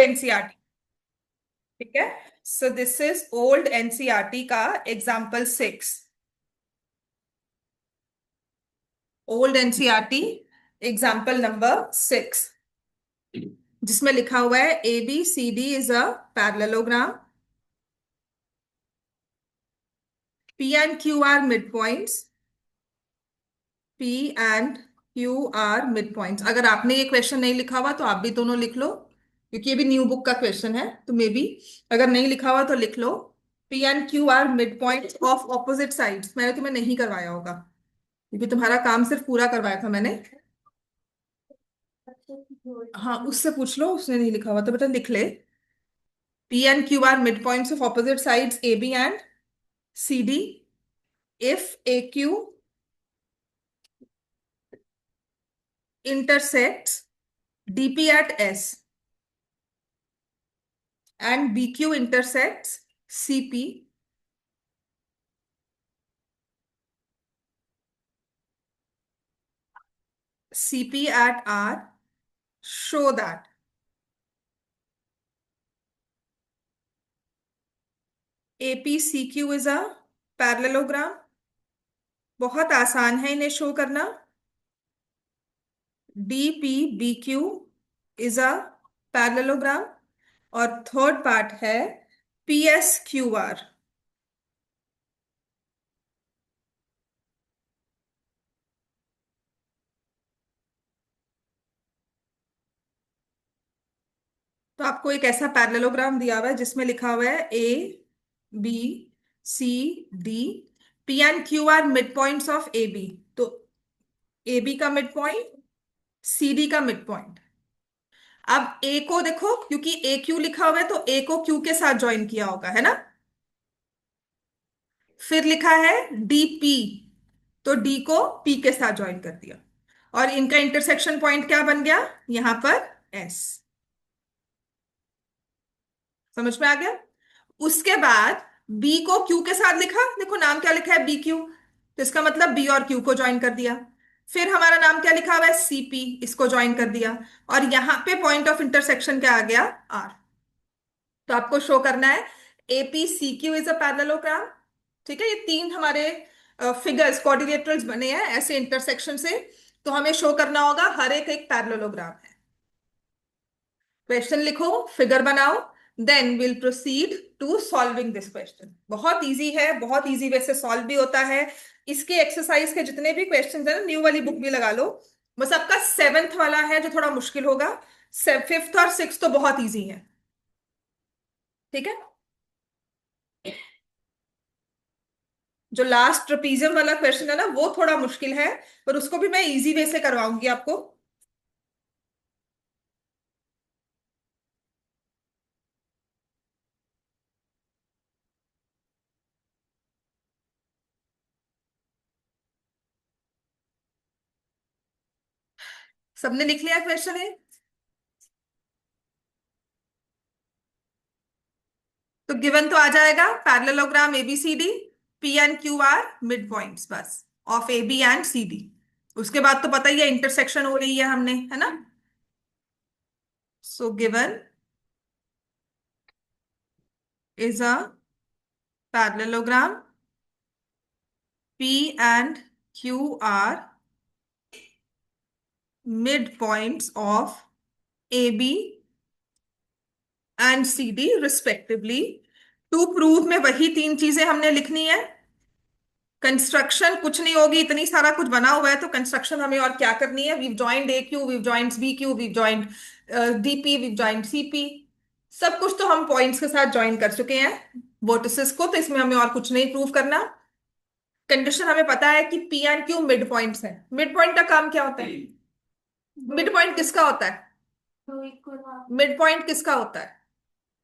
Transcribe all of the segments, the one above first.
NCERT. ठीक है, so this is old NCERT का example 6। Old NCERT example number 6, जिसमें लिखा हुआ है A B C D is a parallelogram, P and Q are mid points, P and Q are mid points. अगर आपने ये क्वेश्चन नहीं लिखा हुआ तो आप भी दोनों लिख लो, क्योंकि ये भी न्यू बुक का क्वेश्चन है, तो मे बी अगर नहीं लिखा हुआ तो लिख लो। P and Q are mid points of opposite sides. मैंने तुम्हें नहीं करवाया होगा, क्योंकि तुम्हारा काम सिर्फ पूरा करवाया था मैंने। हाँ, उससे पूछ लो, उसने नहीं लिखा हुआ तो बेटा लिख ले। P and Q are mid points of opposite sides A B and C D if AQ intersects DP at S and BQ intersects CP, CP at R, show that APCQ is a parallelogram। बहुत आसान है इन्हें show करना। DPBQ is a parallelogram। और third part है PSQR। तो आपको एक ऐसा पैरेललोग्राम दिया हुआ है जिसमें लिखा हुआ है A B C D, P and Q are mid points of A B. तो ए बी का मिड पॉइंट, सी डी का मिड पॉइंट। अब ए को देखो, क्योंकि ए क्यू लिखा हुआ है तो ए को क्यू के साथ ज्वाइन किया होगा, है ना। फिर लिखा है डी पी, तो डी को पी के साथ ज्वाइन कर दिया, और इनका इंटरसेक्शन पॉइंट क्या बन गया यहां पर, एस। समझ में आ गया। उसके बाद बी को क्यू के साथ लिखा, देखो नाम क्या लिखा है, बी क्यू, तो इसका मतलब बी और क्यू को ज्वाइन कर दिया। फिर हमारा नाम क्या लिखा हुआ है, सीपी, इसको ज्वाइन कर दिया। और यहां पे पॉइंट ऑफ इंटरसेक्शन क्या आ गया, आर। तो आपको शो करना है AP C Q is a parallelogram. ठीक है, ये तीन हमारे फिगर्स कोऑर्डिनेटर्स बने हैं ऐसे इंटरसेक्शन से, तो हमें शो करना होगा हर एक एक पैरेललोग्राम है। क्वेश्चन लिखो, फिगर बनाओ, then will proceed to solving this question. बहुत इजी है, बहुत इजी वे से सॉल्व भी होता है। इसके एक्सरसाइज के जितने भी क्वेश्चन है ना, न्यू वाली बुक भी लगा लो। बस आपका 7th वाला है जो थोड़ा मुश्किल होगा, 5th और 6th तो बहुत इजी है। ठीक है, जो लास्ट ट्रेपीजियम वाला क्वेश्चन है ना वो थोड़ा मुश्किल है, पर उसको भी मैं इजी वे से करवाऊंगी आपको। सबने लिख लिया क्वेश्चन है? तो गिवन तो आ जाएगा parallelogram ABCD, P and Q are mid points बस of A B and C D. उसके बाद तो पता ही है इंटरसेक्शन हो रही है हमने, है ना। So given is a parallelogram, P and Q are mid points of A B and C D respectively. To prove में वही तीन चीजें हमने लिखनी है। कंस्ट्रक्शन कुछ नहीं होगी, इतनी सारा कुछ बना हुआ है, तो कंस्ट्रक्शन हमें और क्या करनी है, we've joined A Q, we've joined B Q, we've joined DP, we've joined CP. सब कुछ तो हम पॉइंट्स के साथ ज्वाइन कर चुके हैं वर्टिसेस को, तो इसमें हमें और कुछ नहीं प्रूव करना। कंडीशन हमें पता है कि P and Q mid points हैं। मिड पॉइंट का काम क्या होता है, मिड पॉइंट किसका होता है, मिड पॉइंट किसका होता है,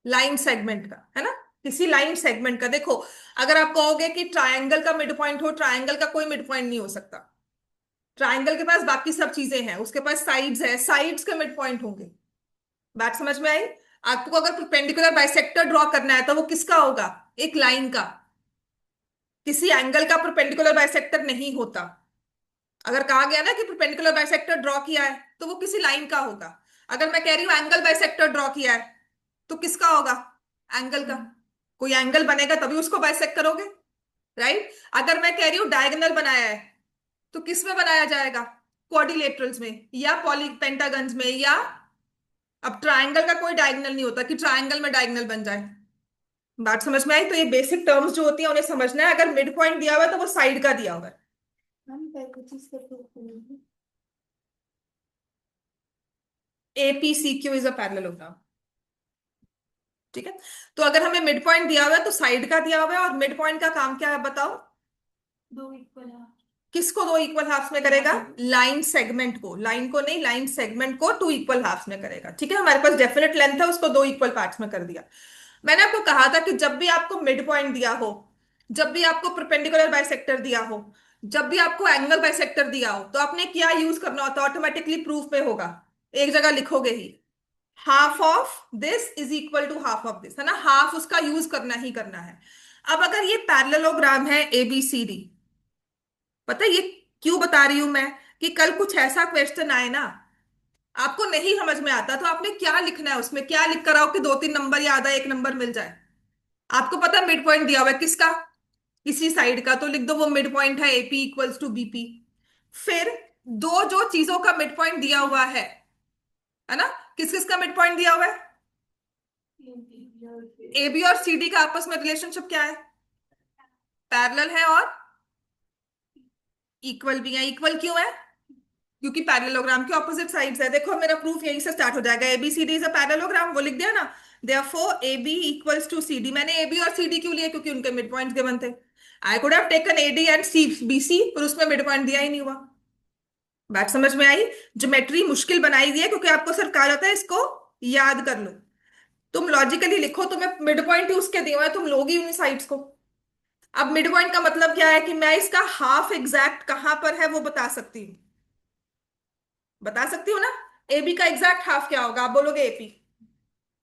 लाइन सेगमेंट का, है ना। किसी लाइन सेगमेंट का। देखो, अगर आप कहोगे कि ट्रायंगल का मिड पॉइंट हो, ट्रायंगल का कोई मिड पॉइंट नहीं हो सकता। ट्रायंगल के पास बाकी सब चीजें हैं, उसके पास साइड्स है, साइड्स के मिड पॉइंट होंगे। बात समझ में आई। आपको अगर परपेंडिकुलर बाइसेक्टर ड्रॉ करना है तो वो किसका होगा, एक लाइन का। किसी एंगल का परपेंडिकुलर बाइसेक्टर नहीं होता। अगर कहा गया ना कि परपेंडिकुलर बाइसेक्टर ड्रॉ किया है तो वो किसी लाइन का होगा। अगर मैं कह रही हूं एंगल बाइसेक्टर ड्रॉ किया है तो किसका होगा? एंगल का। कोई एंगल बनेगा तभी उसको बाइसेक्ट करोगे, राइट? अगर मैं कह रही हूं डायगोनल बनाया है, तो किस में बनाया जाएगा? क्वाड्रिलेटरल्स में या पॉली पेंटागन्स में, या अब ट्रायंगल का कोई डायगोनल नहीं होता कि ट्रायंगल में डायगोनल बन जाए। बात समझ में आई? तो ये बेसिक टर्म्स जो होती है उन्हें समझना है। अगर मिड पॉइंट दिया हुआ है तो वो साइड का दिया हुआ है। APCQ is a parallelogram. ठीक है। तो अगर हमें मिड पॉइंट दिया हुआ है तो साइड का दिया हुआ है, और मिड पॉइंट का काम क्या है बताओ? दो इक्वल हाफ। किसको दो इक्वल हाफ्स में करेगा? लाइन सेगमेंट को, लाइन को नहीं, लाइन सेगमेंट को टू इक्वल हाफ्स में करेगा। ठीक है, हमारे पास डेफिनेट लेंथ है, उसको दो इक्वल पार्ट्स में कर दिया। मैंने आपको कहा था कि जब भी आपको मिड पॉइंट दिया हो, जब भी आपको परपेंडिकुलर बाइसेक्टर दिया हो, जब भी आपको एंगल बाइसेक्टर दिया हो, तो आपने क्या यूज करना होता है? ऑटोमेटिकली प्रूफ में होगा, एक जगह लिखोगे ही, half of this is equal to half of this, है ना? हाफ उसका यूज करना ही करना है। अब अगर ये पैरेललोग्राम है ABCD, पता है ये क्यों बता रही हूं मैं? कि कल कुछ ऐसा क्वेश्चन आए ना, आपको नहीं समझ में आता, तो आपने क्या लिखना है उसमें? क्या लिख कर आओ कि दो तीन नंबर या आधा एक नंबर मिल जाए? आपको पता है मिड पॉइंट दिया हुआ है किसका? किसी साइड का, तो लिख दो वो मिड पॉइंट है AP इक्वल्स टू BP। फिर दो जो चीजों का मिड पॉइंट दिया हुआ है ना? किस किस का मिड पॉइंट दिया हुआ है? AB और CD का आपस में रिलेशनशिप क्या है? पैरेलल है और इक्वल भी है। इक्वल क्यों है? क्योंकि पैरेललोग्राम के ऑपोजिट साइड्स है। देखो मेरा प्रूफ यहीं से स्टार्ट हो जाएगा। ABCD इज अ पैरेललोग्राम, वो लिख दिया ना। Therefore AB equals to CD। मैंने AB और CD क्यों लिया? क्योंकि उनके मिड पॉइंट्स गिवन थे। I could have taken AD and BC, पर उसमें मिड पॉइंट दिया ही नहीं हुआ। बात समझ में आई? ज्योमेट्री मुश्किल बनाई गई है क्योंकि आपको सर कहा जाता है इसको याद कर लो। तुम लॉजिकली लिखो, तुम्हें मिड पॉइंट ही उसके दिए हुए हैं, तुम लोगी उन साइड्स को। अब मिड पॉइंट का मतलब क्या है? कि मैं इसका हाफ एग्जैक्ट कहां पर है वो बता सकती हूँ। बता सकती हूँ ना? AB का एग्जैक्ट हाफ क्या होगा? आप बोलोगे AP।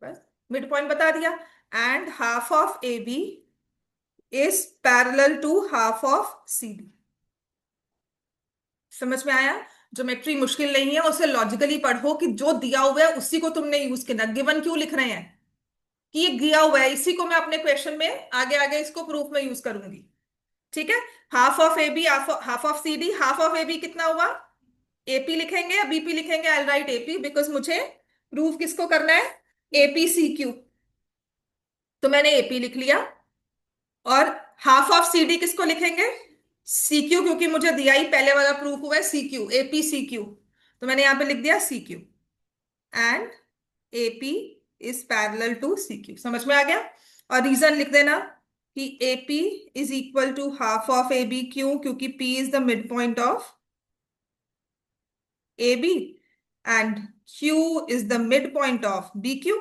बस, मिड पॉइंट बता दिया। And half of AB is parallel to half of CD। समझ में आया? ज्योमेट्री मुश्किल नहीं है, उसे लॉजिकली पढ़ो कि जो दिया हुआ है उसी को तुमने यूज करना। गिवन क्यों लिख रहे हैं? कि ये दिया हुआ है, इसी को मैं अपने क्वेश्चन में आगे आगे इसको प्रूफ में यूज करूंगी। ठीक है। Half of AB, half of CD। Half of AB कितना हुआ? AP लिखेंगे या BP लिखेंगे? आई राइट AP, बिकॉज मुझे प्रूफ किसको करना है? APCQ। तो मैंने AP लिख लिया। और हाफ ऑफ CD किसको लिखेंगे? CQ, क्योंकि मुझे दिया ही पहले वाला प्रूफ हुआ है CQ, APCQ। तो मैंने यहां पे लिख दिया CQ। And AP is parallel to CQ। समझ में आ गया? और रीजन लिख देना कि AP is equal to half of AB। क्यों? क्योंकि P is the mid point of AB and Q is the mid point of BQ।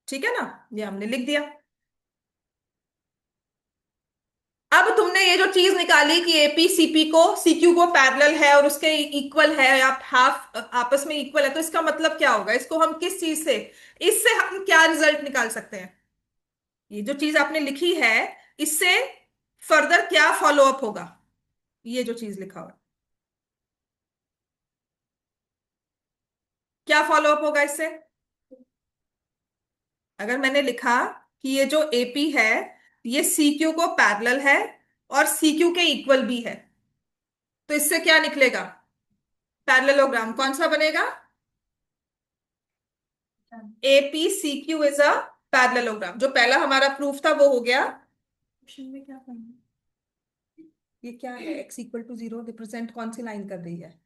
ठीक है ना? ये हमने लिख दिया। अब तुमने ये जो चीज निकाली कि APCP को CQ को पैरेलल है और उसके इक्वल है, या हाफ आपस में इक्वल है, तो इसका मतलब क्या होगा? इसको हम किस चीज से, इससे हम क्या रिजल्ट निकाल सकते हैं? ये जो चीज आपने लिखी है, इससे फर्दर क्या फॉलो अप होगा? ये जो चीज लिखा हुआ है, क्या फॉलो अप होगा इससे? अगर मैंने लिखा कि ये जो AP है, ये CQ को पैरेलल है और CQ के इक्वल भी है, तो इससे क्या निकलेगा? पैरेललोग्राम कौन सा बनेगा? APCQ is a parallelogram. जो पहला हमारा प्रूफ था वो हो गया। क्वेश्चन में क्या करना? ये क्या है? X=0 रिप्रेजेंट कौन सी लाइन कर रही है?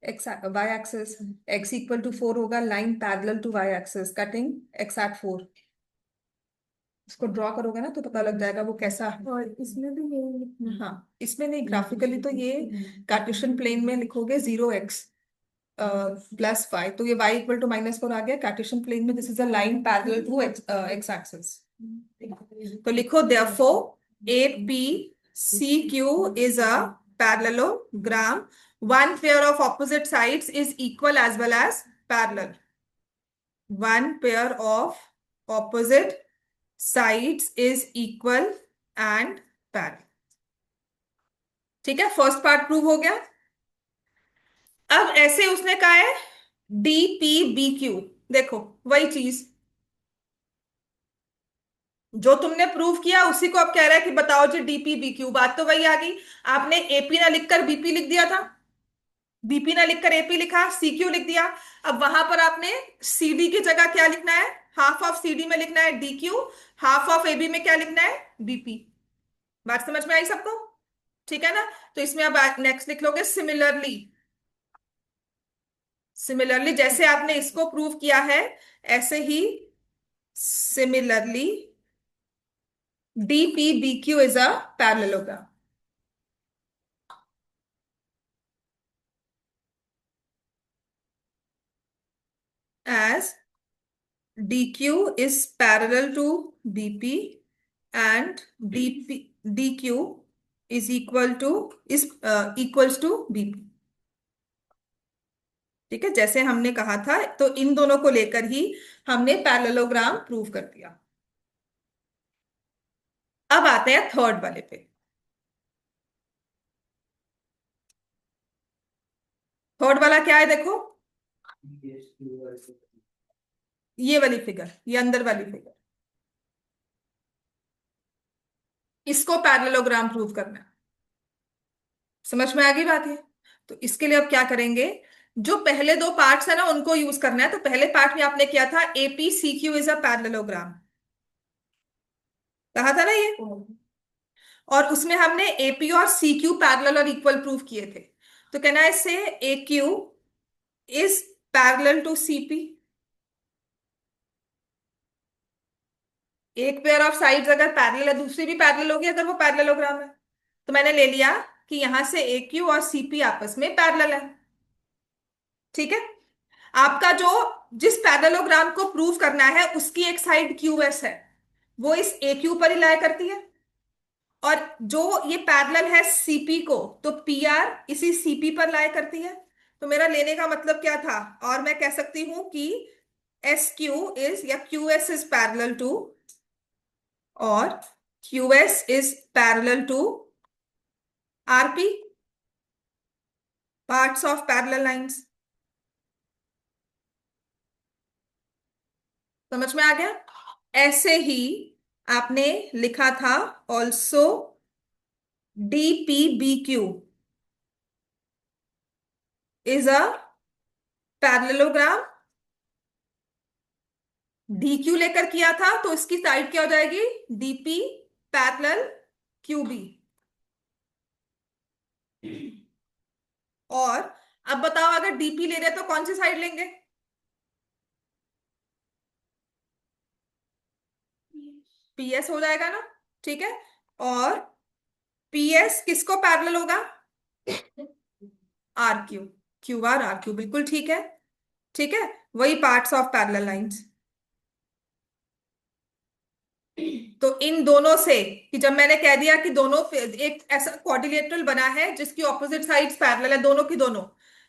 X Y axis. X=4 होगा, line parallel to y axis cutting X@4। इसको ड्रॉ करोगे ना तो पता लग जाएगा वो कैसा है। और इसमें भी यही लिखना है। हाँ, इसमें नहीं, ग्राफिकली तो ये कार्टेशियन प्लेन में लिखोगे 0x प्लस फाइव, तो ये y=-4 आ गया। कार्टेशियन प्लेन में this is a line parallel to x axis. तो लिखो therefore APCQ is a parallelogram. One pair of opposite sides is equal as well as parallel. One pair of opposite sides is equal and parallel. ठीक है, first part prove हो गया। अब ऐसे उसने कहा है DPBQ। देखो वही चीज, जो तुमने प्रूव किया उसी को अब कह रहा है कि बताओ जी डीपी बीक्यू, बात तो वही आ गई। आपने एपी ना लिखकर बीपी लिख दिया था, बीपी ना लिखकर एपी लिखा, सीक्यू लिख दिया। अब वहां पर आपने सीडी की जगह क्या लिखना है, हाफ ऑफ सीडी में लिखना है डीक्यू, हाफ ऑफ एबी में क्या लिखना है, बीपी। बात समझ में आई सबको? ठीक है ना? तो इसमें अब नेक्स्ट लिख लोगे सिमिलरली। सिमिलरली जैसे आपने इसको प्रूव किया है, ऐसे ही similarly DPBQ is a parallelogram as DQ is parallel to BP and DQ is equals to BP। ठीक है, जैसे हमने कहा था, तो इन दोनों को लेकर ही हमने पैरेललोग्राम प्रूव कर दिया। अब आते हैं थर्ड वाले पे। थर्ड वाला क्या है देखो, ये वाली फिगर, ये अंदर वाली फिगर, इसको पैरेललोग्राम प्रूव करना है। समझ में आ गई बात है? तो इसके लिए अब क्या करेंगे, जो पहले दो पार्ट्स है ना उनको यूज करना है। तो पहले पार्ट में आपने किया था AP CQ is a parallelogram, कहा था ना ये, और उसमें हमने एपी और सीक्यू पैरेलल और इक्वल प्रूव किए थे। तो कहना है इससे AQ is parallel to CP। एक पेयर ऑफ साइड्स अगर पैरेलल है, दूसरी भी पैरेलल होगी अगर वो पैरेललोग्राम है। तो मैंने ले लिया कि यहां से AQ और CP आपस में पैरेलल है। ठीक है, आपका जो जिस पैरेललोग्राम को प्रूव करना है उसकी एक साइड QS है, वो इस AQ पर ही लाई करती है, और जो ये पैरेलल है CP को, तो PR इसी CP पर लाई करती है। तो मेरा लेने का मतलब क्या था, और मैं कह सकती हूं कि SQ इज या QS इज पैरेलल टू, और QS is parallel to RP, parts of parallel lines. समझ में आ गया? ऐसे ही आपने लिखा था also DPBQ is a parallelogram. DQ लेकर किया था तो इसकी साइड क्या हो जाएगी, DP पैरेलल QB। और अब बताओ अगर DP ले रहे तो कौन सी साइड लेंगे, PS हो जाएगा ना। ठीक है, और PS किसको पैरेलल होगा, RQ, QR RQ, बिल्कुल ठीक है। ठीक है, वही पार्ट्स ऑफ पैरेलल लाइंस। तो इन दोनों से, कि जब मैंने कह दिया कि दोनों एक ऐसा क्वाड्रिलेटरल बना है जिसकी ऑपोजिट साइड्स पैरेलल है दोनों की दोनों,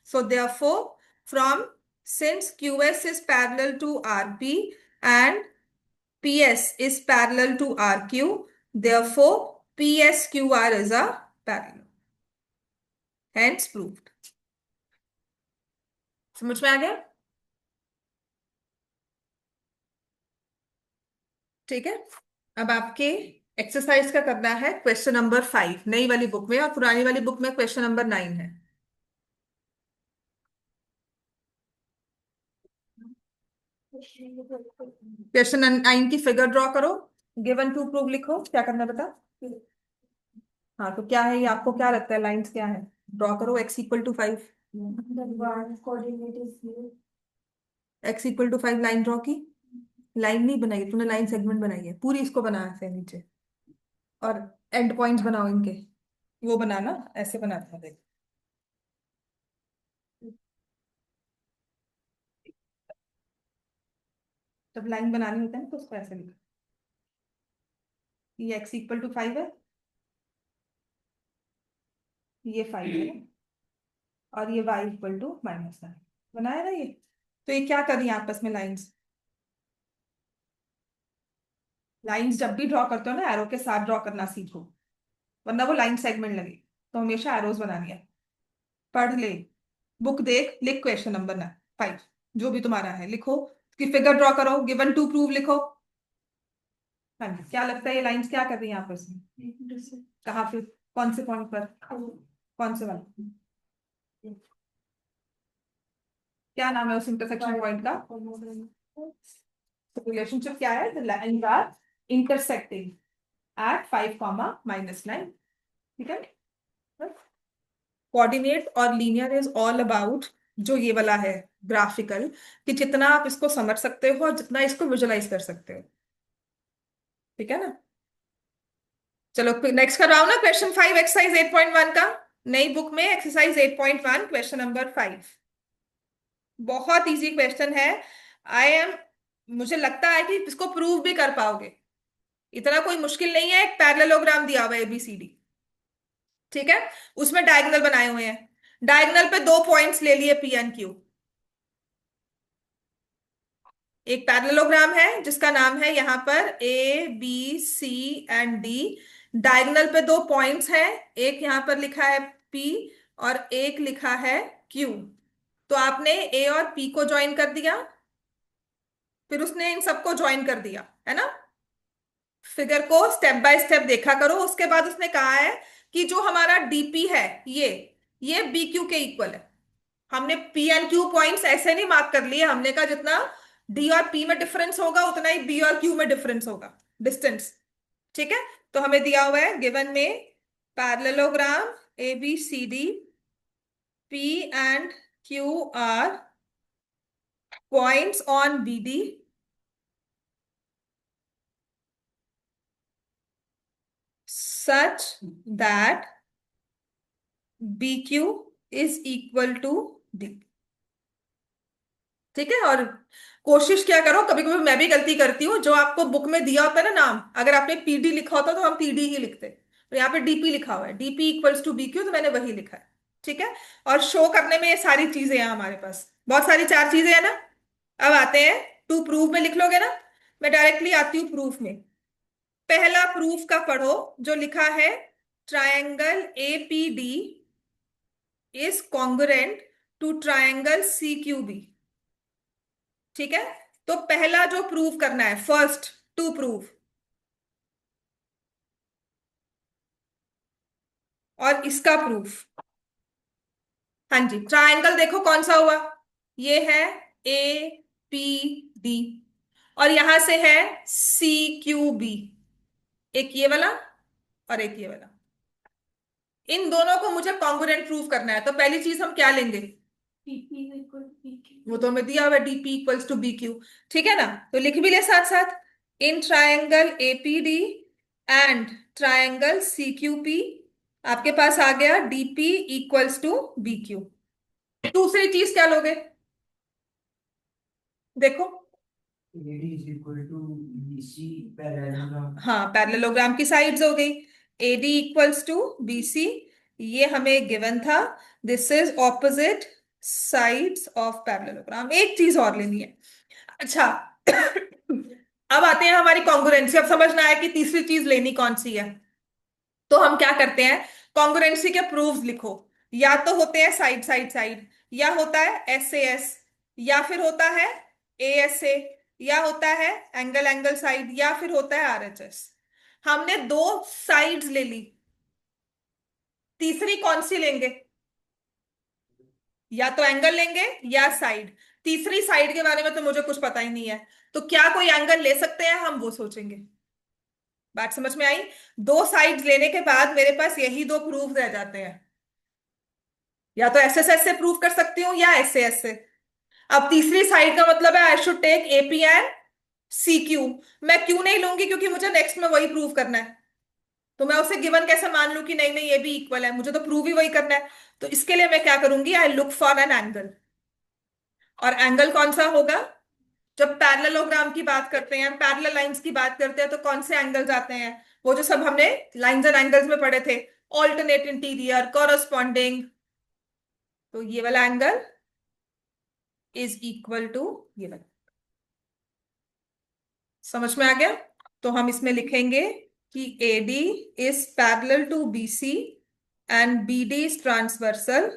so therefore from since QS is parallel to RP and PS is parallel to RQ, therefore PSQR is a parallel, hence proved। समझ में आ गया? ठीक है, अब आपके एक्सरसाइज का करना है क्वेश्चन नंबर 5 नई वाली बुक में, और पुरानी वाली बुक में क्वेश्चन नंबर 9 है। क्वेश्चन 9 की फिगर ड्रॉ करो, गिवन टू प्रूव लिखो, क्या करना है बता। हाँ, तो क्या है ये, आपको क्या लगता है लाइंस क्या है, ड्रॉ करो। X=5, X=5 लाइन ड्रॉ की, लाइन नहीं बनाई तूने, लाइन सेगमेंट बनाई है पूरी, इसको बना ऐसे नीचे, और एंड पॉइंट्स बनाओ इनके, वो बनाना ऐसे बनाते हैं देख। जब लाइन बनानी होता है ना तो उसको ऐसे लिखो, ये X=5 है, ये 5 है, और ये Y=-9 बनाया ना ये। तो ये क्या कर रही है आपस में लाइंस, लाइंस जब भी ड्रॉ करते हो ना एरो के साथ ड्रॉ करना सीखो, वरना वो लाइन सेगमेंट लगे। तो हमेशा एरोज बनानी है। पढ़ ले, बुक देख, लिख क्वेश्चन नंबर 5 जो भी तुम्हारा है लिखो, उसकी फिगर ड्रॉ करो, गिवन टू प्रूव लिखो। हाँ जी, क्या लगता है ये लाइंस क्या कर रही हैं आपस में? कहाँ पे, कौन से पॉइंट पर, कौन से वाले, क्या नाम है उस इंटरसेक्शन पॉइंट का? रिलेशनशिप क्या है? The lines are intersecting at 5, -9। ठीक है। कोऑर्डिनेट और लीनियर इज ऑल अबाउट, जो ये वाला है ग्राफिकल, कि जितना आप इसको समझ सकते हो और जितना इसको विजुलाइज कर सकते हो। ठीक है ना। चलो नेक्स्ट कर रहा हूं ना, क्वेश्चन 5 एक्सरसाइज 8.1 का। नई बुक में एक्सरसाइज 8.1 क्वेश्चन नंबर 5। बहुत इजी क्वेश्चन है। आई एम, मुझे लगता है कि इसको प्रूव भी कर पाओगे। इतना कोई मुश्किल नहीं है। एक पैरेललोग्राम दिया हुआ है ABCD। ठीक है। उसमें डायगोनल बनाए हुए हैं। डायगोनल पे दो पॉइंट्स ले लिए PN Q। एक पैरेललोग्राम है जिसका नाम है यहां पर ABCD। डायगोनल पे दो पॉइंट्स हैं। एक यहां पर लिखा है P और एक लिखा है Q। तो आपने A और P को ज्वाइन कर दिया, फिर उसने इन सबको ज्वाइन कर दिया, है ना। फिगर को स्टेप बाय स्टेप देखा करो। उसके बाद उसने कहा है कि जो हमारा DP है, ये BQ के इक्वल है। हमने PN Q पॉइंट्स ऐसे नहीं मार्क कर लिए, हमने कहा जितना D और P में डिफरेंस होगा उतना ही B और Q में डिफरेंस होगा, डिस्टेंस। ठीक है। तो हमें दिया हुआ है गिवन में parallelogram ABCD, P and Q are points on BD such that BQ is equal to D। ठीक है। और कोशिश क्या करो, कभी कभी मैं भी गलती करती हूँ, जो आपको बुक में दिया होता है ना नाम, अगर आपने PD लिखा होता तो हम PD ही लिखते। तो यहाँ पे DP लिखा हुआ है, DP इक्वल्स टू BQ, तो मैंने वही लिखा है। ठीक है। और शो करने में ये सारी चीजें हैं हमारे पास, बहुत सारी चार चीजें हैं ना। अब आते हैं टू प्रूफ में, लिख लोगे ना। मैं डायरेक्टली आती हूँ प्रूफ में। पहला प्रूफ का पढ़ो, जो लिखा है triangle APD is congruent to triangle CQB। ठीक है। तो पहला जो प्रूव करना है, फर्स्ट टू प्रूव, और इसका प्रूफ। हाँ जी, ट्रायंगल देखो कौन सा हुआ, ये है APD, और यहां से है CQB। एक ये वाला और एक ये वाला। इन दोनों को मुझे कॉन्ग्रुएंट प्रूव करना है, तो पहली चीज हम क्या लेंगे? PP equal to PQ। वो तो हमें दिया हुआ है DP इक्वल्स टू BQ। ठीक है ना। तो लिख भी ले साथ साथ, in triangle APD and triangle CQP आपके पास आ गया DP इक्वल्स टू BQ। दूसरी चीज क्या लोगे, देखो। AD is equal to BC parallelogram। हाँ, पैरेललोग्राम की साइड्स हो गई। AD इक्वल्स टू BC, ये हमें गिवन था। This is opposite sides of parallelogram. एक चीज और लेनी है। अच्छा अब आते हैं हमारी कॉन्ग्रुएंसी। अब समझना है कि तीसरी चीज लेनी कौन सी है। तो हम क्या करते हैं, कॉन्ग्रुएंसी के प्रूफ्स लिखो। या तो होते हैं साइड साइड साइड, या होता है SAS, या फिर होता है ASA, या होता है एंगल एंगल साइड, या फिर होता है RHS। हमने दो साइड्स ले ली, तीसरी कौन सी लेंगे? या तो एंगल लेंगे या साइड। तीसरी साइड के बारे में तो मुझे कुछ पता ही नहीं है, तो क्या कोई एंगल ले सकते हैं हम, वो सोचेंगे। बात समझ में आई? दो साइड्स लेने के बाद मेरे पास यही दो प्रूफ रह जाते हैं। या तो SSS से प्रूफ कर सकती हूँ या SAS से। अब तीसरी साइड का मतलब है I should take AP and CQ। मैं क्यों नहीं लूंगी, क्योंकि मुझे नेक्स्ट में वही प्रूव करना है। तो मैं उसे गिवन कैसे मान लूं कि नहीं नहीं ये भी इक्वल है, मुझे तो प्रूव ही वही करना है। तो इसके लिए मैं क्या करूंगी, I look for an angle. और एंगल कौन सा होगा? जब पैरेललोग्राम की बात करते हैं, पैरेलल लाइंस की बात करते हैं, तो कौन से एंगल्स आते हैं? वो जो सब हमने लाइंस एंड एंगल्स में पढ़े थे, ऑल्टरनेट इंटीरियर, कॉरस्पॉन्डिंग। तो ये वाला एंगल इज इक्वल टू ये वाला। समझ में आ गया? तो हम इसमें लिखेंगे कि AD is parallel to BC and BD is transversal,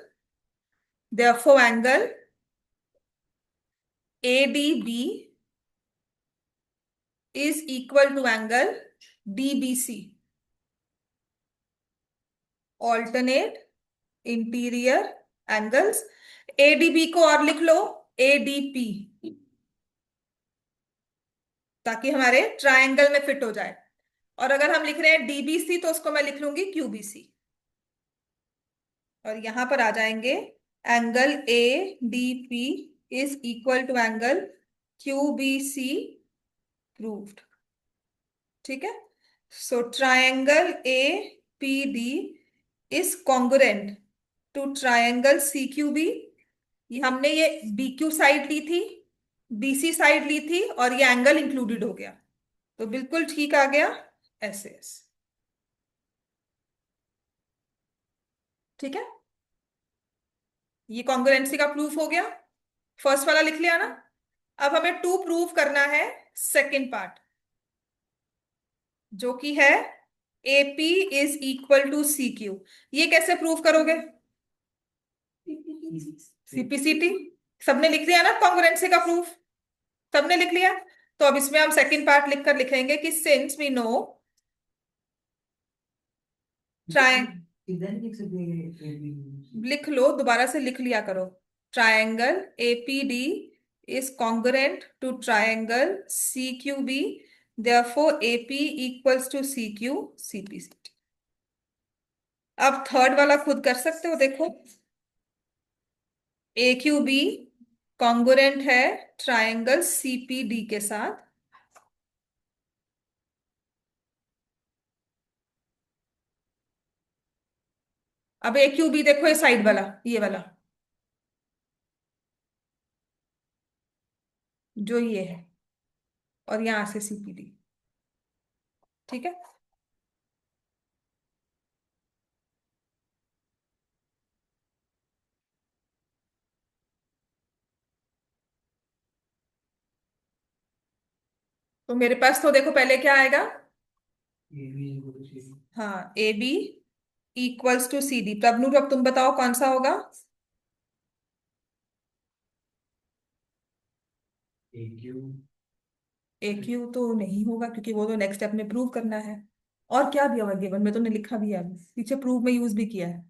therefore angle ADB, is equal to angle DBC, alternate interior angles. ADB को और लिख लो एडीपी, ताकि हमारे ट्रायंगल में फिट हो जाए। और अगर हम लिख रहे हैं डीबीसी तो उसको मैं लिख लूंगी क्यूबीसी, और यहां पर आ जाएंगे angle A D P is equal to angle QBC proved. ठीक है, so triangle A P D is congruent to triangle C Q B. ये हमने ये बी क्यू साइड ली थी, बीसी साइड ली थी, और ये एंगल इंक्लूडेड हो गया, तो बिल्कुल ठीक आ गया ऐसे ऐसे। ठीक है, ये कॉन्ग्रुएंसी का प्रूफ हो गया। फर्स्ट वाला लिख लिया ना। अब हमें टू प्रूव करना है सेकंड पार्ट, जो कि है AP is equal to C Q. ये कैसे प्रूव करोगे? सीपीसीटी। सबने लिख लिया ना कॉन्ग्रुएंसी का प्रूफ? सबने लिख लिया। तो अब इसमें हम सेकंड पार्ट लिखकर लिखेंगे कि सिंस वी नो ट्राइ इधर लिख सकते हैं लिख लो, दोबारा से लिख लिया करो। Triangle APD is congruent to triangle CQB, therefore AP equals to CQ CPCT. अब थर्ड वाला खुद कर सकते हो, देखो ए क्यू बी कॉन्ग्रुएंट है ट्रायंगल सीपीडी के साथ। अब ए क्यू बी देखो, ये साइड वाला, ये वाला जो ये है, और यहां से सीपीडी। ठीक है, तो मेरे पास तो देखो पहले क्या आएगा। A B equal to C हाँ, A B equals to C D. प्रभनु अब तुम बताओ कौन सा होगा? ए क्यू ए क्यू तो नहीं होगा, क्योंकि वो तो नेक्स्ट स्टेप में प्रूव करना है। और क्या दिया हुआ गिवन में? तुमने लिखा भी है, पीछे प्रूव में यूज भी किया है।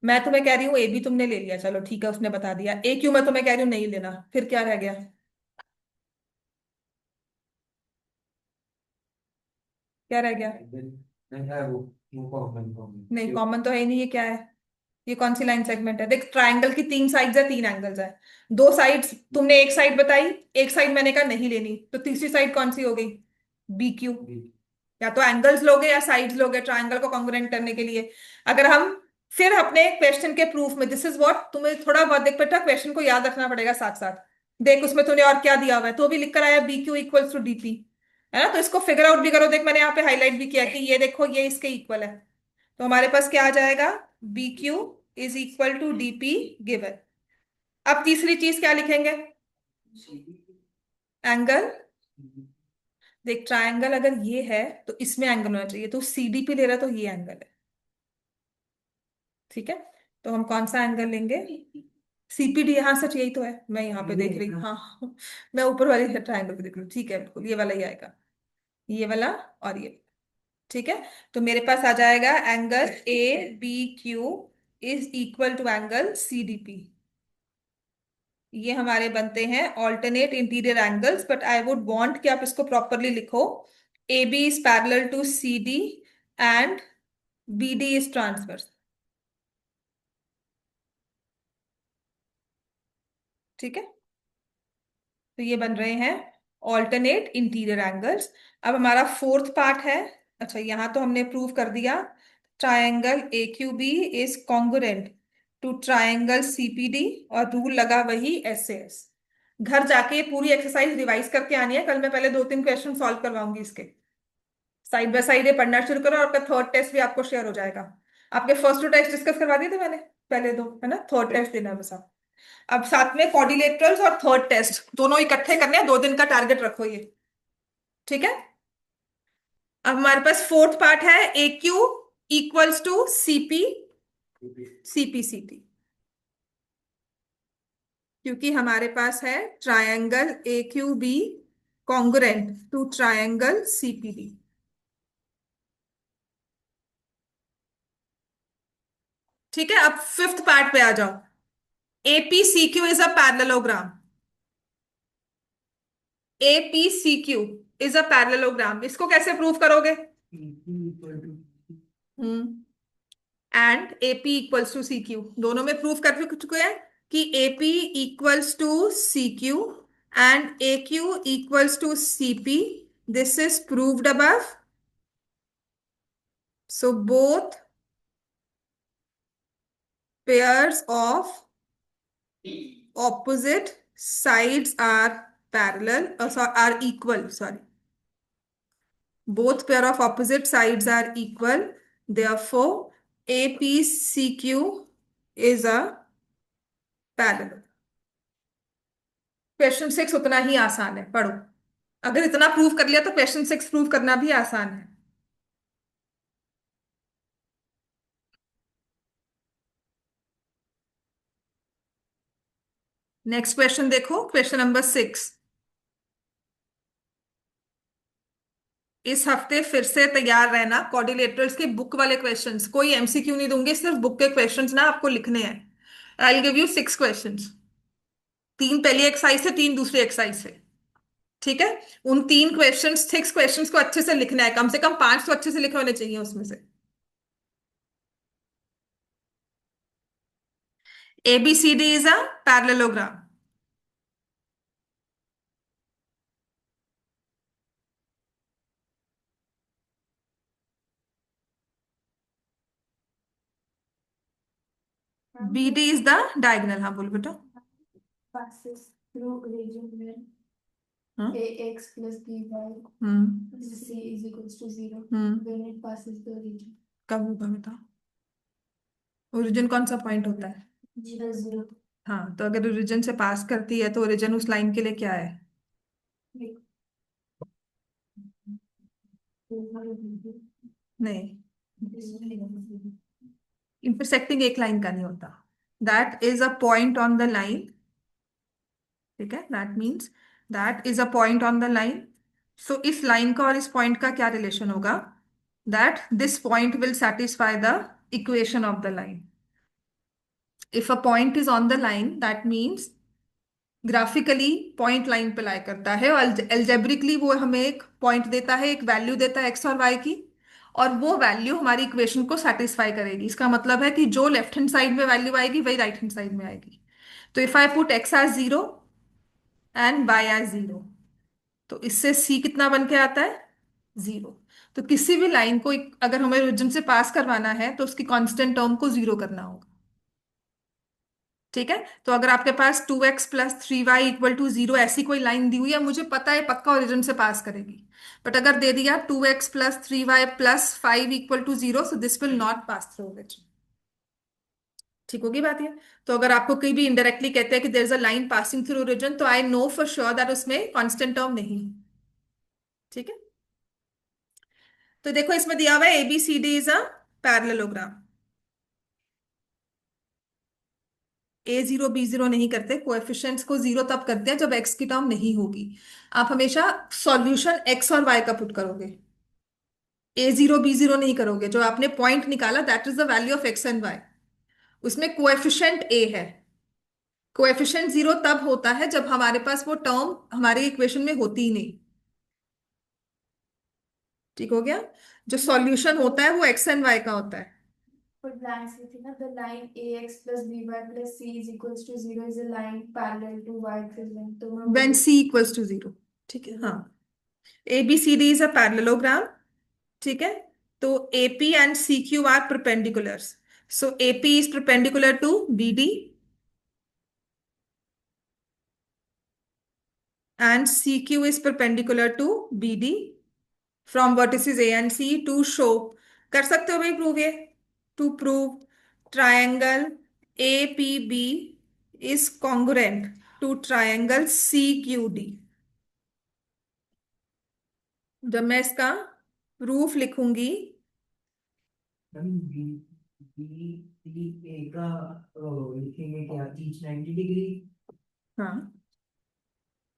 मैं तुम्हें कह रही हूँ ए बी तुमने ले लिया, चलो ठीक है, उसने बता दिया। ए क्यू मैं तुम्हें कह रही हूँ नहीं लेना, फिर क्या रह गया? क्या रह गया? नहीं है वो कॉमन नहीं, कॉमन कॉमन तो है ही नहीं। ये क्या है? ये कौन सी लाइन सेगमेंट है? देख, ट्रायंगल की तीन साइड्स है, तीन एंगल्स है। दो साइड्स तुमने एक साइड बताई, एक साइड मैंने कहा नहीं लेनी, तो तीसरी साइड कौन सी हो गई? B Q. या तो एंगल्स लोगे या साइड्स लोगे ट्रायंगल को कॉन्ग्रुएंट करने के लिए। अगर हम फिर अपने क्वेश्चन के प्रूफ में, दिस इज व्हाट, तुम्हें थोड़ा बहुत देख बेटा क्वेश्चन को याद रखना पड़ेगा साथ साथ। देख उसमें तूने और क्या दिया हुआ है, तो भी लिख कर आया B Q equals to DP, है ना? तो इसको फिगर आउट भी करो। देख मैंने यहाँ पे हाईलाइट भी किया कि ये देखो ये इसके इक्वल है। तो हमारे पास क्या आ जाएगा? B Q is equal to DP given. अब तीसरी चीज क्या लिखेंगे? एंगल। देख ट्रायंगल अगर ये है तो इसमें एंगल होना चाहिए, तो सीडी पे ले रहा है तो ये एंगल है। ठीक है, तो हम कौन सा एंगल लेंगे? सीपीडी। यहां सच यही तो है, मैं यहाँ पे देख रही हूँ। हाँ मैं ऊपर वाले ट्रायंगल पे देख रही हूँ। ठीक है, बिल्कुल ये वाला ही आएगा, ये वाला और ये। ठीक है, तो मेरे पास आ जाएगा angle A B Q is equal to angle C D P. ये हमारे बनते हैं alternate interior angles, but I would want कि आप इसको प्रॉपरली लिखो। A B is parallel to C D and B D is transverse. ठीक है, तो ये बन रहे हैं ऑल्टरनेट इंटीरियर एंगल्स। अब हमारा फोर्थ पार्ट है। अच्छा, यहां तो हमने प्रूव कर दिया triangle A Q B is congruent to triangle CPD, और रूल लगा वही एस एस। घर जाके पूरी एक्सरसाइज रिवाइज करके आनी है, कल मैं पहले दो तीन क्वेश्चन सॉल्व करवाऊंगी इसके। साइड बाय साइड ये पढ़ना शुरू करो, और आपका थर्ड टेस्ट भी आपको शेयर हो जाएगा। आपके फर्स्ट टू टेस्ट डिस्कस करवा दिए थे मैंने, पहले दो, है ना? थर्ड टेस्ट देना है बस आप। अब साथ में क्वाड्रिलेटरल्स और थर्ड टेस्ट दोनों इकट्ठे करने हैं, 2 दिन का टारगेट रखो ये। ठीक है, अब हमारे पास फोर्थ पार्ट है A Q equals to CP CPCT. क्योंकि हमारे पास है triangle A Q B congruent to triangle CPD. ठीक है, अब फिफ्थ पार्ट पे आ जाओ। APCQ is a parallelogram. APCQ is a parallelogram, इसको कैसे प्रूव करोगे? PP equal to hmm and AP equals to C Q, दोनों में प्रूव कर चुके हैं कि AP equals to C Q and A Q equals to CP. This is proved above. So both pairs of opposite sides are parallel, are equal, sorry. Both pair of opposite sides are equal. Therefore, APCQ is a parallel. Question 6 उतना ही आसान है, पढ़ो। अगर इतना prove कर लिया तो question 6 prove करना भी आसान है। नेक्स्ट क्वेश्चन देखो, क्वेश्चन नंबर 6। इस हफ्ते फिर से तैयार रहना क्वाड्रिलेटरल्स के बुक वाले क्वेश्चंस, कोई एमसीक्यू नहीं दूंगी, सिर्फ बुक के क्वेश्चंस ना आपको लिखने हैं। I will give you 6 questions, 3 पहली एक्सरसाइज से, 3 दूसरी एक्सरसाइज से। ठीक है, उन 3 क्वेश्चंस, 6 क्वेश्चंस को अच्छे से लिखना है, कम से कम 5 तो अच्छे से लिखे होने चाहिए उसमें से। ABCD is a parallelogram. BD is the diagonal. हाँ बोलो बेटा। passes through region where हाँ। ax plus by c is equals to 0 when it passes the region कब होगा बेटा? ओरिजिन कौन सा पॉइंट होता है? 0 हाँ, तो अगर ओरिजिन से पास करती है तो ओरिजिन उस लाइन के लिए क्या है? नहीं, इंटरसेक्टिंग एक लाइन का नहीं होता। That is a point on the line. ठीक है, that means that is a point on the line. So इस लाइन का और इस पॉइंट का क्या रिलेशन होगा? That this point will satisfy the equation of the line. If a point is on the line that means graphically point line पे लाई करता है, और एल्जेब्रिकली वो हमें एक पॉइंट देता है, एक वैल्यू देता है एक्स और वाई की, और वो वैल्यू हमारी इक्वेशन को सेटिस्फाई करेगी। इसका मतलब है कि जो लेफ्ट हैंड साइड में वैल्यू आएगी वही राइट हैंड साइड में आएगी। तो if I put x as 0 and y as 0, तो इससे सी कितना बन के आता है? 0। तो किसी भी लाइन को अगर हमें ओरिजिन से पास करवाना है तो उसकी कांस्टेंट टर्म को 0 करना होगा। ठीक है, तो अगर आपके पास 2x plus 3y equal to 0 ऐसी कोई लाइन दी हुई है, मुझे पता है पक्का ओरिजिन से पास करेगी। बट अगर दे दिया 2x plus 3y plus 5 equal to 0, so this will not pass through origin. ठीक होगी बात ये? तो अगर आपको कहीं भी इनडायरेक्टली कहते हैं कि there is a line passing through origin, तो I know for sure that उसमें कांस्टेंट टर्म नहीं है। ठीक है, तो देखो इसमें दिया हुआ है ABCD is a parallelogram. A0 B0 नहीं करते, कोएफिशिएंट्स को 0 तब करते हैं जब x की टर्म नहीं होगी। आप हमेशा सॉल्यूशन x और y का पुट करोगे, A0 B0 नहीं करोगे। जो आपने पॉइंट निकाला that is the value of x and y, उसमें कोएफिशिएंट a है। कोएफिशिएंट 0 तब होता है जब हमारे पास वो टर्म हमारे इक्वेशन में होती ही नहीं। ठीक हो गया? जो सॉल्यूशन होता है वो x एंड y का होता है। for blanks with the line ax plus by plus c is equals to 0 is a line parallel to y equivalent तो मैं व्हेन c इक्वल्स टू 0। ठीक है, हाँ। ABCD is a parallelogram. ठीक है, तो AP and CQ are perpendiculars. So AP is perpendicular to BD and CQ is perpendicular to BD from vertices A and C to show। कर सकते हो भाई प्रूव ये? To prove triangle APB is congruent to triangle CQD। जब मैं इसका proof लिखूंगी, B B C ए का लिखेंगे क्या 30 90 डिग्री हाँ,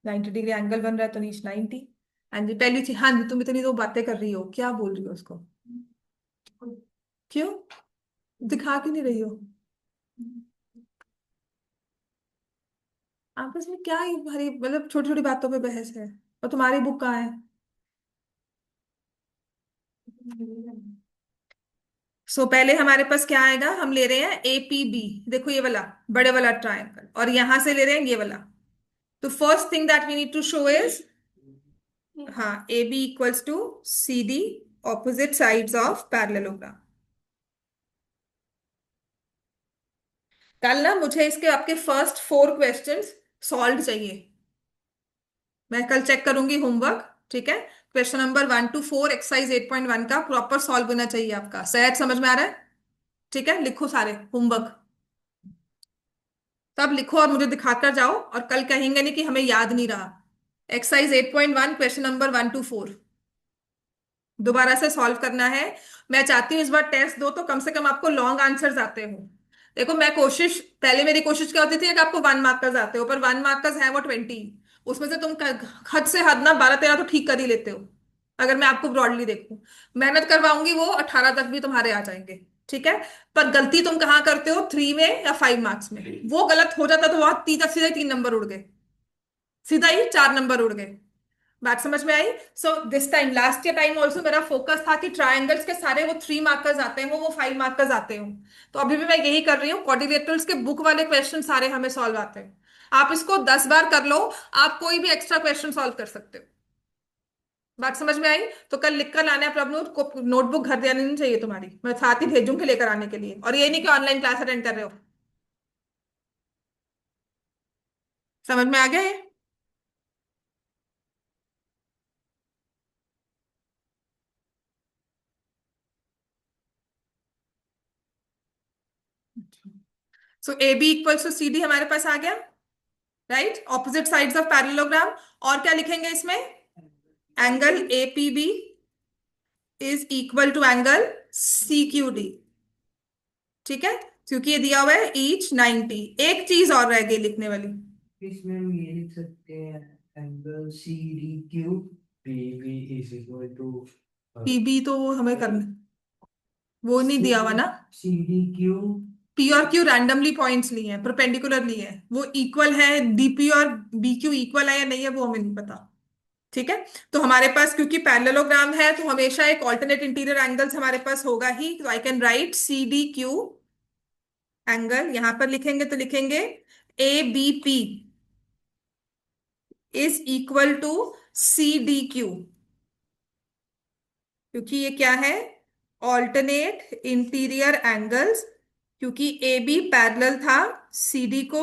90 डिग्री एंगल बन रहा है तो नीच 90। हाँ जी, पहली चीज, हाँ जी, तुम इतनी तो बातें कर रही हो, क्या बोल रही हो उसको? क्यों दिखा क्यों नहीं रही हो? आपस में क्या ही भारी, मतलब छोटी छोटी बातों पे बहस है। और तुम्हारी बुक कहाँ है? सो पहले हमारे पास क्या आएगा, हम ले रहे हैं APB, देखो ये वाला बड़े वाला ट्रायंगल, और यहां से ले रहे हैं ये वाला। तो first thing that we need to show is, हाँ, AB equals to CD, opposite sides of parallelogram. कल ना मुझे इसके आपके फर्स्ट 4 क्वेश्चंस सॉल्व चाहिए। मैं कल चेक करूंगी होमवर्क, ठीक है? क्वेश्चन नंबर 1 to 4 एक्सरसाइज 8.1 का प्रॉपर सॉल्व होना चाहिए आपका। सहज समझ में आ रहा है? ठीक है, लिखो सारे होमवर्क, तब लिखो और मुझे दिखाकर जाओ, और कल कहेंगे नहीं कि हमें याद नहीं रहा। एक्सरसाइज 8.1 क्वेश्चन नंबर 1 to 4 दोबारा से सॉल्व करना है। मैं चाहती हूँ इस बार टेस्ट दो तो कम से कम आपको लॉन्ग आंसर्स आते हो। देखो मैं कोशिश, पहले मेरी कोशिश क्या होती थी कि आपको 1 मार्कर्स आते हो, पर 1 मार्कर्स है वो 20, उसमें से तुम हद से हद ना 12-13 तो ठीक कर ही लेते हो। अगर मैं आपको ब्रॉडली देखूं, मेहनत करवाऊंगी वो 18 तक भी तुम्हारे आ जाएंगे, ठीक है? पर गलती तुम कहाँ करते हो, 3 में या 5 मार्क्स में, वो गलत हो जाता तो वहां सीधा 3 नंबर उड़ गए, सीधा ही 4 नंबर उड़ गए। बात समझ में आई? So this time, last year time also मेरा फोकस था कि ट्रायंगल्स के सारे वो 3 मार्कर्स आते हैं, वो 5 मार्कर्स आते हैं। तो अभी भी मैं यही कर रही हूँ, क्वाड्रिलेटरल्स के बुक वाले क्वेश्चन सारे हमें सॉल्व आते हैं। आप इसको 10 बार कर लो, आप कोई भी एक्स्ट्रा क्वेश्चन सॉल्व कर सकते हो। बात समझ में आई? तो कल लिख कर लाना है प्रभनोट को, नोटबुक घर देनी नहीं चाहिए तुम्हारी, मैं साथ ही भेजूंगी लेकर आने के लिए। और ये नहीं कि ऑनलाइन क्लास अटेंड कर रहे हो। समझ में आ गया ये? So AB equals to CD हमारे पास आ गया, right? Opposite sides of parallelogram. और क्या लिखेंगे इसमें? Angle APB is equal to angle CQD, ठीक है? क्योंकि ये दिया हुआ है ईच 90। एक चीज और रह गई लिखने वाली। इसमें हम ये लिख सकते हैं angle CDQ PB is equal to PB तो हमें करना, वो नहीं दिया हुआ ना। CDQ P और Q रैंडमली पॉइंट्स लिए हैं, परपेंडिकुलर लिए हैं, वो इक्वल है, DP और BQ इक्वल है या नहीं है वो हमें नहीं पता, ठीक है? तो हमारे पास क्योंकि पैरेललोग्राम है तो हमेशा एक ऑल्टरनेट इंटीरियर एंगल्स हमारे पास होगा ही, तो I can write CDQ angle, यहां पर लिखेंगे तो लिखेंगे ABP is equal to CDQ, क्योंकि ये क्या है, ऑल्टरनेट इंटीरियर एंगल्स, क्योंकि AB पैरेलल था CD को,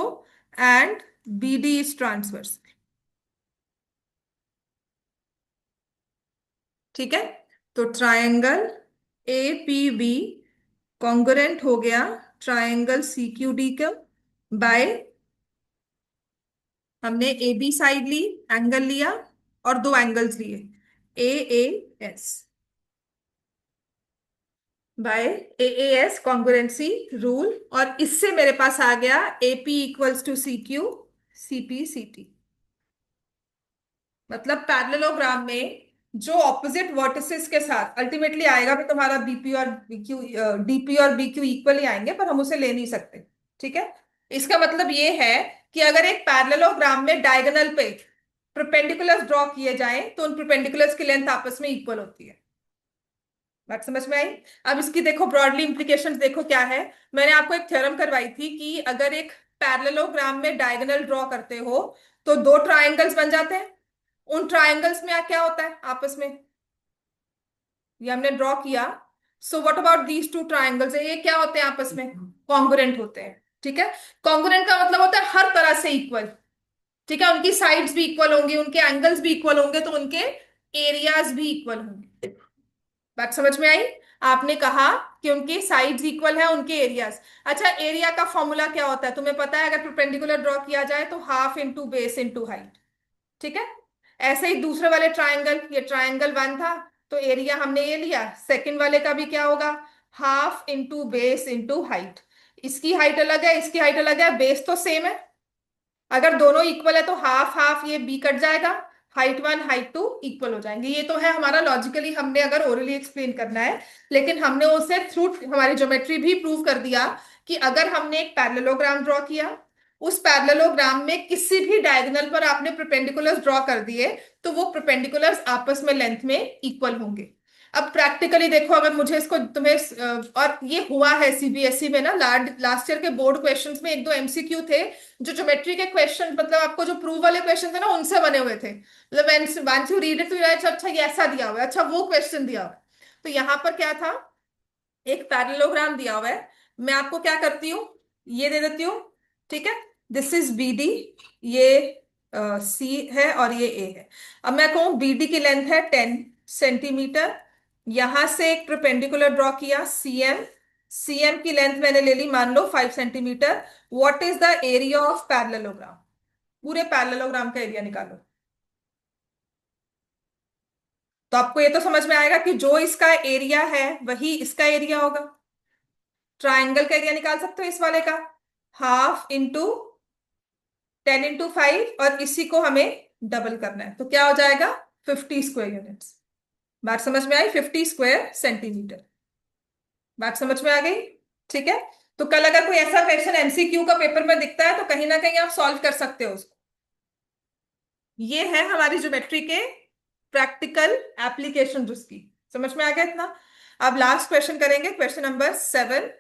एंड BD इज ट्रांसवर्स, ठीक है? तो ट्रायंगल APB कॉन्ग्रुएंट हो गया ट्रायंगल CQD का, बाय, हमने AB साइड ली, एंगल लिया, और 2 एंगल्स लिए, AAS, by AAS congruency rule. और इससे मेरे पास आ गया AP equals to CQ, CP CT। मतलब पैरेललोग्राम में जो ऑपोजिट वर्टिसेस के साथ अल्टीमेटली आएगा भी तुम्हारा BP और BQ, DP और BQ इक्वली आएंगे, पर हम उसे ले नहीं सकते, ठीक है? इसका मतलब ये है कि अगर एक पैरेललोग्राम में डायगोनल पे परपेंडिकुलर्स ड्रॉ किए जाएं तो उन परपेंडिकुलर्स की लेंथ आपस में इक्वल होती है। बात समझ में आई? अब इसकी देखो ब्रॉडली इंप्लीकेशंस देखो क्या है। मैंने आपको एक थ्योरम करवाई थी कि अगर एक पैरेललोग्राम में डायगोनल ड्रॉ करते हो तो 2 ट्रायंगल्स बन जाते हैं। उन ट्रायंगल्स में क्या होता है आपस में, ये हमने ड्रॉ किया। So what about these 2 triangles, ये क्या होते हैं आपस में? कॉन्ग्रुएंट होते हैं, ठीक है? कॉन्ग्रुएंट का मतलब होता है हर तरह से इक्वल, ठीक है? उनकी साइड्स भी इक्वल होंगी, उनके एंगल्स भी इक्वल होंगे, तो उनके एरियाज भी इक्वल होंगे। बात समझ में आई? आपने कहा कि उनकी साइड्स इक्वल है, उनके एरियाज। अच्छा, एरिया का फॉर्मूला क्या होता है तुम्हें पता है? अगर परपेंडिकुलर ड्रॉ किया जाए तो half into base into height, ठीक है? ऐसे ही दूसरे वाले ट्रायंगल, ये ट्रायंगल 1 था तो एरिया हमने ये लिया, सेकंड वाले का भी क्या होगा, half into base into height. इसकी हाइट अलग है, इसकी हाइट अलग है, बेस तो सेम है, अगर दोनों इक्वल है तो हाफ हाफ ये बी कट जाएगा, हाइट 1 हाइट 2 इक्वल हो जाएंगे। ये तो है हमारा लॉजिकली, हमने अगर ओरली एक्सप्लेन करना है, लेकिन हमने उसे थ्रू हमारी ज्योमेट्री भी प्रूव कर दिया कि अगर हमने एक पैरेललोग्राम ड्रॉ किया, उस पैरेललोग्राम में किसी भी डायगोनल पर आपने परपेंडिकुलर्स ड्रॉ कर दिए, तो वो परपेंडिकुलर्स आपस में लेंथ में इक्वल होंगे। अब प्रैक्टिकली देखो, अगर मुझे इसको तुम्हें और ये हुआ है सीबीएसई में ना, लास्ट ईयर के बोर्ड क्वेश्चंस में एक दो एमसीक्यू थे जो ज्योमेट्री के क्वेश्चन, मतलब आपको जो प्रूव वाले क्वेश्चन थे ना उनसे बने हुए थे, मतलब वंस यू रीड इट तो अच्छा ये ऐसा दिया हुआ है, अच्छा वो क्वेश्चन दिया हुआ है। तो यहाँ पर क्या था, एक पैरेललोग्राम दिया हुआ है, मैं आपको क्या करती हूँ, ये दे देती हूँ, ठीक है, दिस इज बी डी, ये सी है और ये ए है। अब मैं कहूँ बीडी की लेंथ है 10 सेंटीमीटर, यहां से एक परपेंडिकुलर ड्रॉ किया सीएम, सीएम की लेंथ मैंने ले ली मान लो 5 centimetre. What is the area of parallelogram, पूरे पैरेललोग्राम का एरिया निकालो। तो आपको ये तो समझ में आएगा कि जो इसका एरिया है वही इसका एरिया होगा। ट्राइंगल का एरिया निकाल सकते हो इस वाले का, हाफ इंटू 10 इंटू 5, और इसी को हमें डबल करना है, तो क्या हो जाएगा 50 स्क्वायर यूनिट्स। बात समझ में आई, 50 स्क्वायर सेंटीमीटर। बात समझ में आ गई, ठीक है। तो कल अगर कोई ऐसा क्वेश्चन एमसीक्यू का पेपर में दिखता है तो कहीं ना कहीं आप सॉल्व कर सकते हो उसको। ये है हमारी ज्योमेट्री के प्रैक्टिकल एप्लीकेशन उसकी, समझ में आ गया इतना। अब लास्ट क्वेश्चन करेंगे, क्वेश्चन नंबर 7,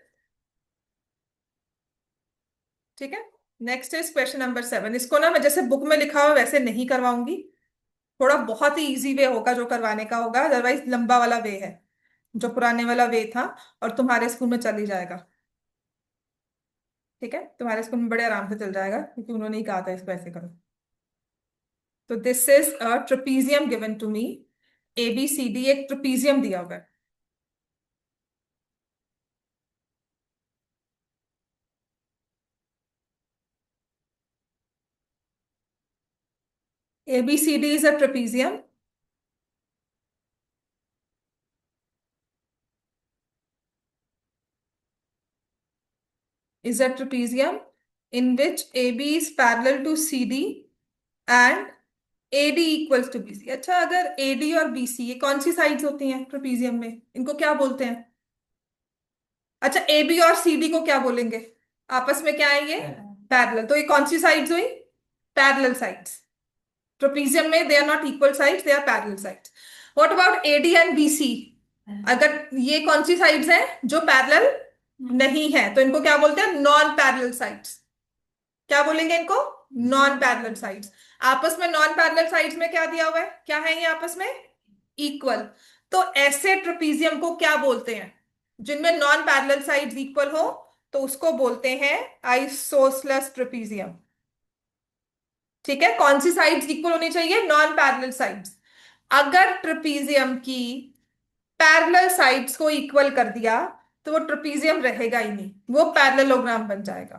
ठीक है। Next is question number 7। इसको ना मैं जैसे बुक में लिखा हुआ वैसे नहीं करवाऊंगी, थोड़ा बहुत ही इजी वे होगा जो करवाने का होगा, अदरवाइज लंबा वाला वे है जो पुराने वाला वे था, और तुम्हारे स्कूल में चल ही जाएगा, ठीक है, तुम्हारे स्कूल में बड़े आराम से चल जाएगा क्योंकि उन्होंने ही कहा था इसको ऐसे करो। तो this is a trapezium given to me, A B C D, एक ट्रपीजियम दिया हुआ है। A B C D is a trapezium, is a trapezium in which AB is parallel to CD and AD equals to BC। अच्छा, अगर AD और BC ये कौन सी साइड्स होती हैं ट्रपीजियम में, इनको क्या बोलते हैं? अच्छा, AB और CD को क्या बोलेंगे, आपस में क्या है ये, पैरेलल। तो ये कौन सी साइड्स हुई, पैरेलल साइड्स। ट्रपीजियम में they are not equal sides, they are parallel sides. What about AD and BC, अगर ये कौन सी साइड्स हैं जो पैरेलल नहीं है, तो इनको क्या बोलते हैं, नॉन पैरेलल साइड्स। क्या बोलेंगे इनको, नॉन पैरेलल साइड्स। आपस में नॉन पैरेलल साइड्स में क्या दिया हुआ है, क्या है ये आपस में, इक्वल। तो ऐसे ट्रपीजियम को क्या बोलते हैं, जिनमें नॉन पैरेलल साइड्स इक्वल हो, तो उसको बोलते हैं आइसोसेलेस ट्रपीजियम, ठीक है। कौन सी साइड्स इक्वल होनी चाहिए, नॉन पैरेलल साइड्स। अगर ट्रपीजियम की पैरेलल साइड्स को इक्वल कर दिया तो वो ट्रपीजियम रहेगा ही नहीं, वो पैरेललोग्राम बन जाएगा।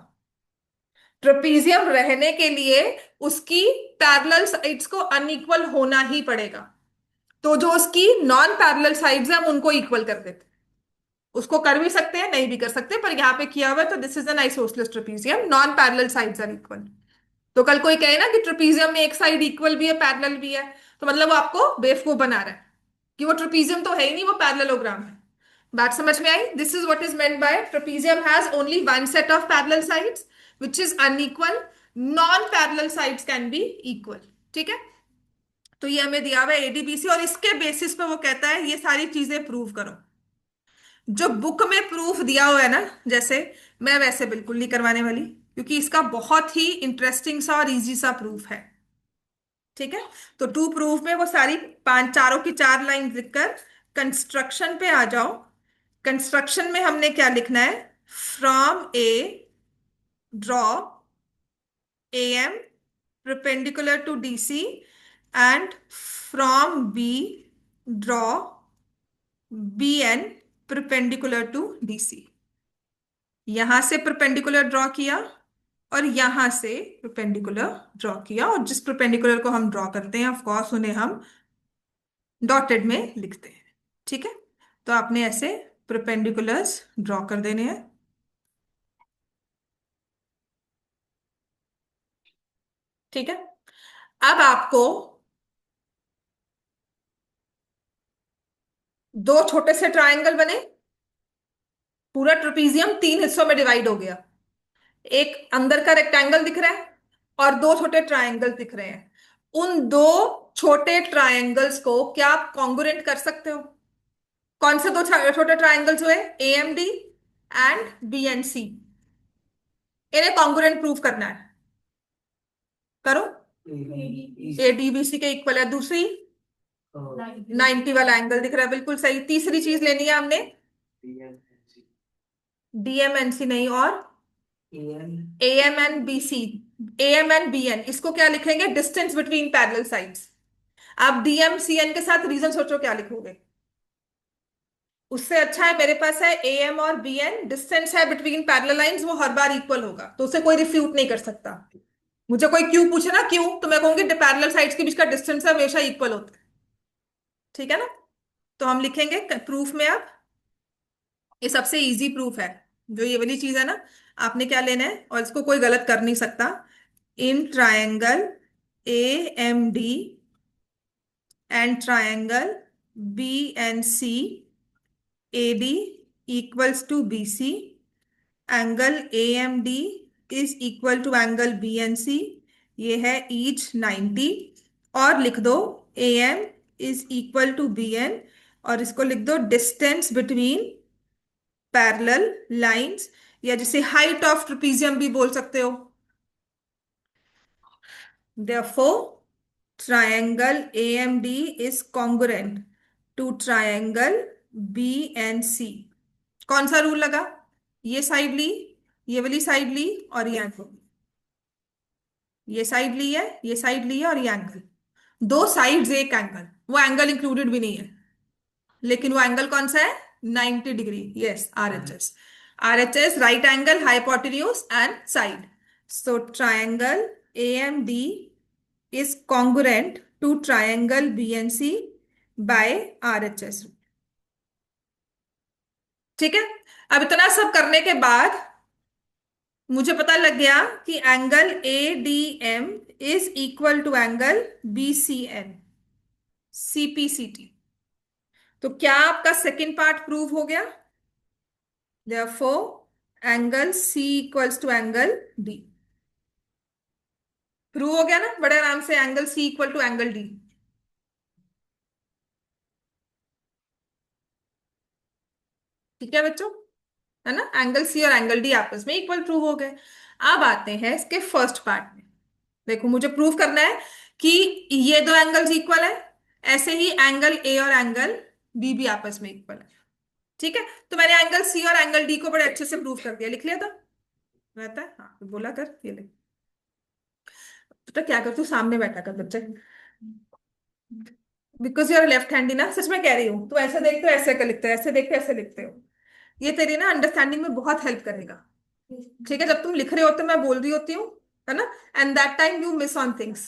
ट्रपीजियम रहने के लिए उसकी पैरेलल साइड्स को अनइक्वल होना ही पड़ेगा, तो जो उसकी नॉन पैरेलल साइड्स हैं हम उनको इक्वल कर देते हैं। उसको कर भी सकते हैं नहीं भी कर सकते, पर यहां पे किया हुआ है, तो this is an isosceles trapezium, non parallel sides are equal. तो कल कोई कहे ना कि ट्रपीजियम में एक साइड इक्वल भी है पैरेलल भी है, तो मतलब वो आपको बेवकूफ बना रहा है कि वो ट्रपीजियम तो है ही नहीं, वो पैरेललोग्राम है। बात समझ में आई, this is what is meant by trapezium has only one set of parallel sides which is unequal, non parallel sides can be equal, ठीक है। तो ये हमें दिया हुआ है एडीबीसी, और इसके बेसिस पे वो कहता है ये सारी चीजें प्रूव करो। जो बुक में प्रूफ दिया हुआ है ना, जैसे मैं वैसे बिल्कुल नहीं करवाने वाली, क्योंकि इसका बहुत ही इंटरेस्टिंग सा और इजी सा प्रूफ है, ठीक है। तो टू प्रूफ में वो सारी पांच चारों की चार लाइन लिखकर कंस्ट्रक्शन पे आ जाओ। कंस्ट्रक्शन में हमने क्या लिखना है, from A draw AM perpendicular to DC and from B draw BN perpendicular to DC। यहां से परपेंडिकुलर ड्रॉ किया और यहां से परपेंडिकुलर ड्रॉ किया, और जिस परपेंडिकुलर को हम ड्रॉ करते हैं ऑफ कोर्स उन्हें हम डॉटेड में लिखते हैं, ठीक है। तो आपने ऐसे परपेंडिकुलर्स ड्रॉ कर देने हैं। ठीक है। अब आपको दो छोटे से ट्रायंगल बने, पूरा ट्रेपीजियम तीन हिस्सों में डिवाइड हो गया, एक अंदर का रेक्टेंगल दिख रहा है और दो छोटे ट्रायंगल दिख रहे हैं। उन दो छोटे ट्रायंगल्स को क्या आप कॉन्ग्रुएंट कर सकते हो? कौन से दो छोटे ट्रायंगल्स हुए? A M D and B and C. इन्हें कॉन्ग्रुएंट प्रूव करना है, करो। ए डी बी सी के इक्वल है, दूसरी 90 वाला एंगल दिख रहा है, बिल्कुल सही। तीसरी चीज लेनी है हमने, डीएमएनसी नहीं, और A M N B C. A M N B N, इसको क्या लिखेंगे? Distance between parallel sides. आप डीएम सी एन के साथ रीजन सोचो क्या लिखोगे। उससे अच्छा है मेरे पास है ए एम और बी एन, डिस्टेंस है बिटवीन पैरेलल लाइंस, वो हर बार इक्वल होगा, तो उसे कोई रिफ्यूट नहीं कर सकता। मुझे कोई क्यों पूछे ना क्यों, तो मैं कहूंगी पैरेलल साइड्स के बीच का डिस्टेंस हमेशा इक्वल होता है। ठीक है ना? तो हम लिखेंगे प्रूफ में अब, ये सबसे इजी प्रूफ है, जो ये वाली चीज है ना, आपने क्या लेना है और इसको कोई गलत कर नहीं सकता। In triangle A M D and triangle B and C, A D equals to B C, angle A M D is equal to angle B N C, ये है ईच 90। और लिख दो A M is equal to B N, और इसको लिख दो distance between parallel lines, या जिसे हाइट ऑफ ट्रेपीजियम भी बोल सकते हो। Therefore, triangle AMD is congruent to triangle BNC। कौन सा रूल लगा? ये साइड ली, ये वाली साइड ली, और ये एंगल, ये साइड ली है, ये साइड ली है, और ये एंगल, दो साइड्स एक एंगल, वो एंगल इंक्लूडेड भी नहीं है, लेकिन वो एंगल कौन सा है? 90 degree. Yes, R H S. R H S, right angle, hypotenuse and side. So triangle A M D is congruent to triangle BNC by RHS। ठीक है। अब इतना सब करने के बाद मुझे पता लग गया कि angle A D M is equal to angle B C N CPCT। तो क्या आपका सेकेंड पार्ट प्रूव हो गया? Therefore angle C equals to angle D। Prove हो गया ना बड़े आराम से, angle C equal to angle D। ठीक है बच्चों, है ना? एंगल सी और एंगल डी आपस में इक्वल प्रूव हो गए। अब आते हैं इसके फर्स्ट पार्ट में। देखो, मुझे प्रूव करना है कि ये दो एंगल्स इक्वल है, ऐसे ही एंगल ए और एंगल बी भी आपस में इक्वल है। ठीक है, तो मैंने एंगल सी और एंगल डी को बड़े अच्छे से प्रूव कर दिया। लिख लिया था? रहता है, हाँ, तो बोला कर, ये ले। तो क्या कर, तू सामने बैठा कर बच्चे, बिकॉज यूर लेफ्ट हैंडी ना, सच में कह रही हूँ। तो ऐसे देखते हो ऐसे कर लिखते हो, ऐसे देखते हो ऐसे लिखते हो, ये तेरी ना अंडरस्टैंडिंग में बहुत हेल्प करेगा। ठीक है, जब तुम लिख रहे होते मैं बोल रही होती हूँ, है ना, and that time you miss on things.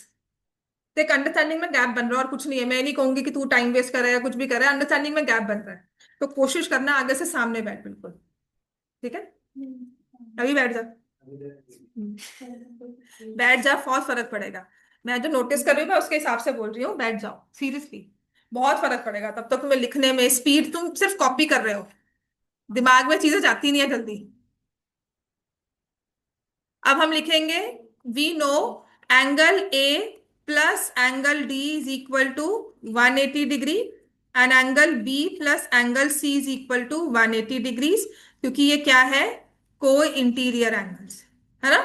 तो एक अंडरस्टैंडिंग में गैप बन रहा है और कुछ नहीं है। मैं नहीं कहूंगी कि तू टाइम वेस्ट कर रहा है या कुछ भी कर रहा है, अंडरस्टैंडिंग में गैप बन रहा है। तो कोशिश करना आगे से सामने बैठ, बिल्कुल। ठीक है, अभी बैठ जा। बैठ जा, बहुत फर्क पड़ेगा। मैं जो नोटिस कर रही हूँ मैं उसके हिसाब से बोल रही हूँ, बैठ जाओ सीरियसली, बहुत फर्क पड़ेगा। तब तक तुम्हें लिखने में स्पीड, तुम सिर्फ कॉपी कर रहे हो, दिमाग में चीजें जाती नहीं है जल्दी। अब हम लिखेंगे, we know angle A plus angle D is equal to 180 degree, and angle B plus angle C is equal to 180 degrees, क्योंकि ये क्या है? को इंटीरियर एंगल्स, है ना?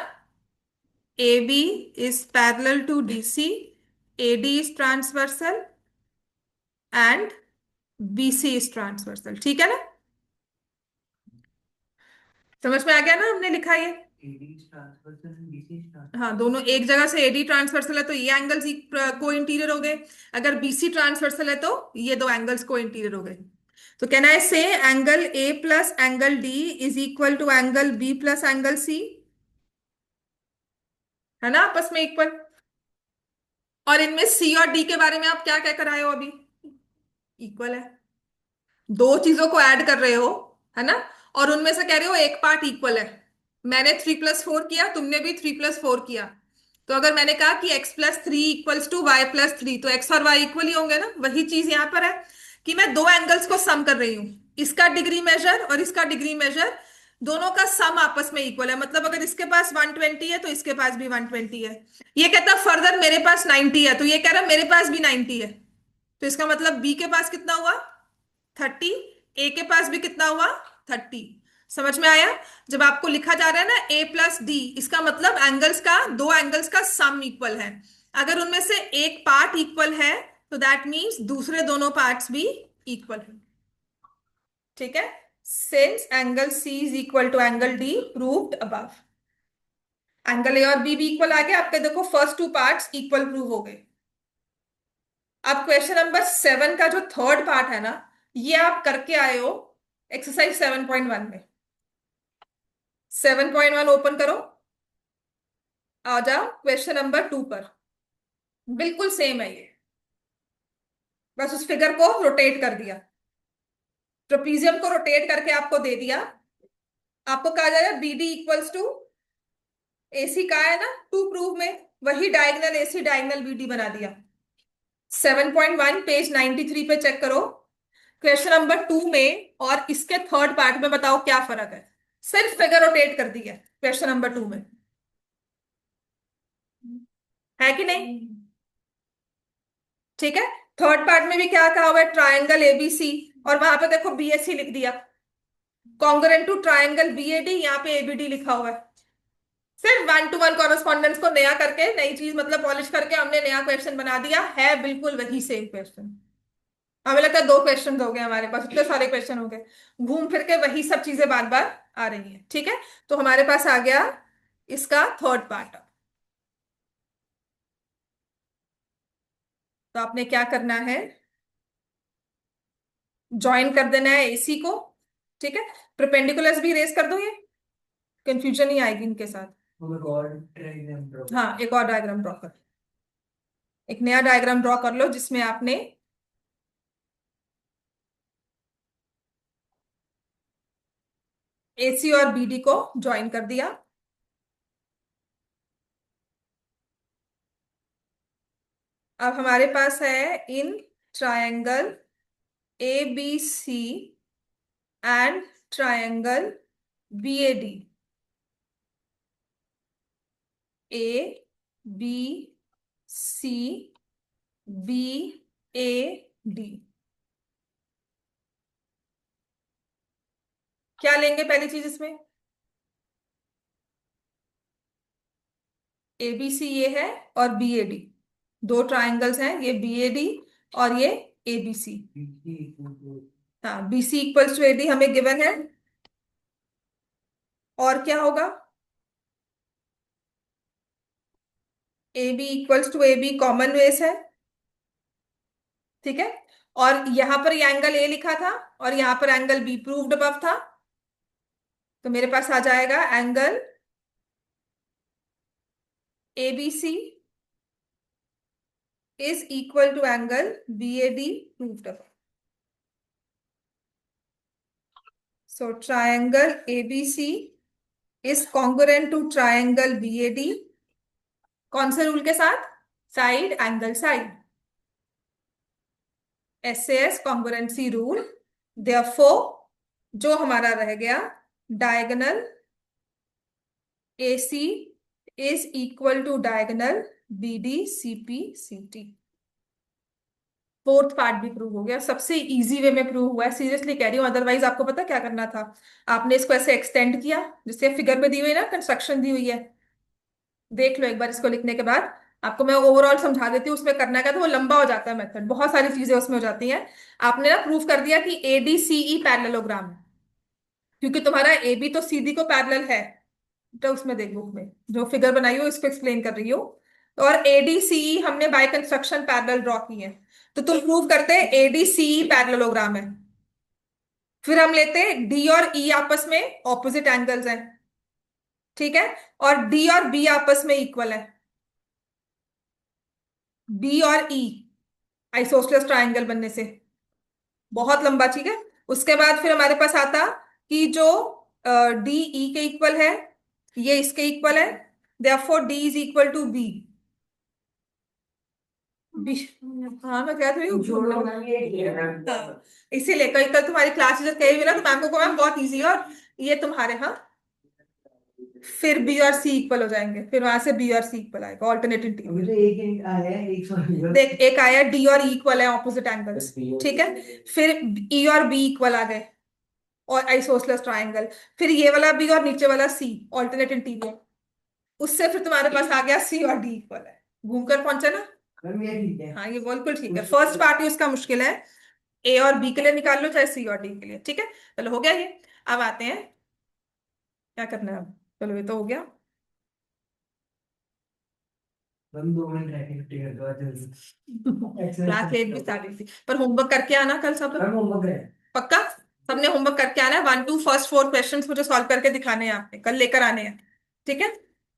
A B is parallel to D C, A D is transversal and B C is transversal. ठीक है ना? समझ में आ गया ना हमने लिखा ये? हाँ, दोनों एक जगह से एडी ट्रांसवर्सल है तो ये एंगल्स को इंटीरियर हो गए, अगर बीसी ट्रांसवर्सल है तो ये दो एंगल्स को इंटीरियर हो गए। तो can I say angle A plus angle D is equal to angle B plus angle C, है ना, आपस में इक्वल। और इनमें सी और डी के बारे में आप क्या कह कर आए हो अभी? इक्वल है। दो चीजों को ऐड कर रहे हो, है ना, और उनमें से कह रहे हो एक पार्ट इक्वल है। मैंने 3+4 किया, तुमने भी 3+4 किया, तो अगर मैंने कहा कि x+3 इक्वल्स टू y+3, तो x और y इक्वल ही होंगे ना। वही चीज यहाँ पर है कि मैं दो एंगल्स को सम कर रही हूँ, इसका डिग्री मेजर और इसका डिग्री मेजर, दोनों का सम आपस में इक्वल है। मतलब अगर इसके पास 120 है तो इसके पास भी 120 है। ये कहता फर्दर मेरे पास 90 है, तो ये कह रहा मेरे पास भी 90 है। तो इसका मतलब बी के पास कितना हुआ? 30। ए के पास भी कितना हुआ? 30। समझ में आया? जब आपको लिखा जा रहा है ना A+D, इसका मतलब एंगल्स का, दो एंगल्स का सम इक्वल है। अगर उनमें से एक पार्ट इक्वल है तो दैट मीन्स दूसरे दोनों पार्ट्स भी इक्वल है। ठीक है? Since angle C is equal to angle D proved above. Angle A और बी भी इक्वल आ गया आपके, देखो first two parts equal prove हो गए। अब क्वेश्चन नंबर 7 का जो थर्ड पार्ट है ना, ये आप करके आए हो एक्सरसाइज 7.1 में। 7.1 ओपन करो, आ जाओ क्वेश्चन नंबर 2 पर। बिल्कुल सेम है ये, बस उस फिगर को रोटेट कर दिया, ट्रेपीजियम को रोटेट करके आपको दे दिया। आपको कहा जाएगा B D equals to A C है ना टू प्रूव में, वही डायगनल एसी डायगनल बीडी बना दिया। 7.1 पेज 93 पे चेक करो, क्वेश्चन नंबर 2 में और इसके थर्ड पार्ट में बताओ क्या फर्क है। सिर्फ फिगर रोटेट कर दी है क्वेश्चन नंबर 2 में, है कि नहीं? ठीक है। थर्ड पार्ट में भी क्या कहा हुआ है? ट्रायंगल एबीसी, और वहां पे देखो बीएससी लिख दिया। कॉन्ग्रुएंट टू ट्रायंगल बीएडी, यहाँ पे एबीडी लिखा हुआ है। सिर्फ 1-to-1 कॉरेस्पॉन्डेंस को नया करके, नई चीज मतलब पॉलिश करके हमने नया क्वेश्चन बना दिया है, बिल्कुल वही सेम क्वेश्चन। हमें लगता है 2 क्वेश्चन हो गए हमारे पास, इतने सारे क्वेश्चन हो गए, घूम फिर के वही सब चीजें बार बार आ रही हैं। ठीक है, तो हमारे पास आ गया इसका थर्ड पार्ट। तो आपने क्या करना है? ज्वाइन कर देना है एसी को। ठीक है, परपेंडिकुलर्स भी रेस कर दो, ये कंफ्यूजन ही आएगी इनके साथ। और ट्रायंगल ड्रॉ। हाँ, एक और डायग्राम ड्रॉ कर, एक नया डायग्राम ड्रॉ कर लो जिसमें आपने एसी और बीडी को ज्वाइन कर दिया। अब हमारे पास है in triangle A B C and triangle B A D, A B C B A D, क्या लेंगे पहली चीज इसमें? ए बी सी ये है और बी ए डी, दो ट्रायंगल्स हैं, ये बी ए डी और ये ए बी सी। हाँ, B C equals to A D हमें गिवन है। और क्या होगा? A B equals to A B common base है। ठीक है, और यहां पर ये एंगल ए लिखा था और यहां पर एंगल बी प्रूव्ड अबव था, तो मेरे पास आ जाएगा angle A B C is equal to angle B A D proved above. So triangle A B C is congruent to triangle B A D, कौन से रूल के साथ? Side angle side, SAS congruency rule. Therefore जो हमारा रह गया, diagonal AC is equal to diagonal BD CP CT। Fourth part भी prove हो गया, सबसे इजी वे में प्रूव हुआ है, सीरियसली कह रही हूँ। अदरवाइज आपको पता क्या करना था? आपने इसको ऐसे एक्सटेंड किया, जिससे फिगर में दी हुई है ना, कंस्ट्रक्शन दी हुई है, देख लो एक बार इसको लिखने के बाद। आपको मैं ओवरऑल समझा देती हूँ उसमें करना क्या, तो वो लंबा हो जाता है मेथड, बहुत सारी चीजें उसमें हो जाती हैं। आपने ना प्रूव कर दिया कि ADCE पैरेललोग्राम है, क्योंकि तुम्हारा AB तो CD को पैरेलल है। तो उसमें देख बुक में जो फिगर बनाई हो इसको एक्सप्लेन कर रही हो, तो और ADCE हमने बाय कंस्ट्रक्शन पैरेलल ड्रॉ की है, तो तुम प्रूव करते हैं ADCE पैरेललोग्राम है। फिर हम लेते हैं D और E आपस में ऑपोजिट एंगल्स हैं। ठीक है, और D और B आपस में इक्वल है, B और E आइसोसेलेस ट्रायंगल बनने से, बहुत लंबा। ठीक है, उसके बाद फिर हमारे पास आता कि जो DE के इक्वल है, ये इसके इक्वल है, therefore D is equal to B. हाँ मैं कह रही हूँ जोड़ो मैम ये किया मैम। हाँ, इसीलिए कल कल तुम्हारी क्लास टीचर कही भी ना तो मैम को मैम बहुत इजी है, और ये तुम्हारे, हाँ फिर बी और सी इक्वल हो जाएंगे, फिर वहां से बी और सी इक्वल आएगा, ऑल्टरनेटिव अभी इंटीग्रल। तो एक आया है, एक सॉरी देख एक आया डी और ई इक्वल है, ऑपोजिट एंगल्स, ठीक है। फिर ई और बी इक्वल आ गए, और आइसोसेलेस ट्रायंगल। फिर ये वाला बी और नीचे वाला सी, ऑल्टरनेट इंटीग्रल। उससे फिर तुम्हारे पास आ गया सी और डी इक्वल है, घूमकर पहुंचे ना। मैम ये ठीक है। हाँ ये बिल्कुल ठीक है, फर्स्ट पार्ट ही उसका मुश्किल है, ए और बी के लिए निकाल लो चाहे सी और डी के लिए, ठीक है। चलो हो गया ये। अब आते हैं क्या करना है अब। चलो ये तो हो गया। मैम 2 मिनट एक्टिविटी कर दो जल्दी। क्लास 8 भी स्टार्ट हुई थी, पर होमवर्क करके आना कल सब लोग, मैम होमवर्क है। पक्का। सबने होमवर्क करके आना है, 1 to फर्स्ट 4 क्वेश्चंस मुझे सॉल्व करके दिखाने हैं, आपने कल लेकर आने हैं, ठीक है।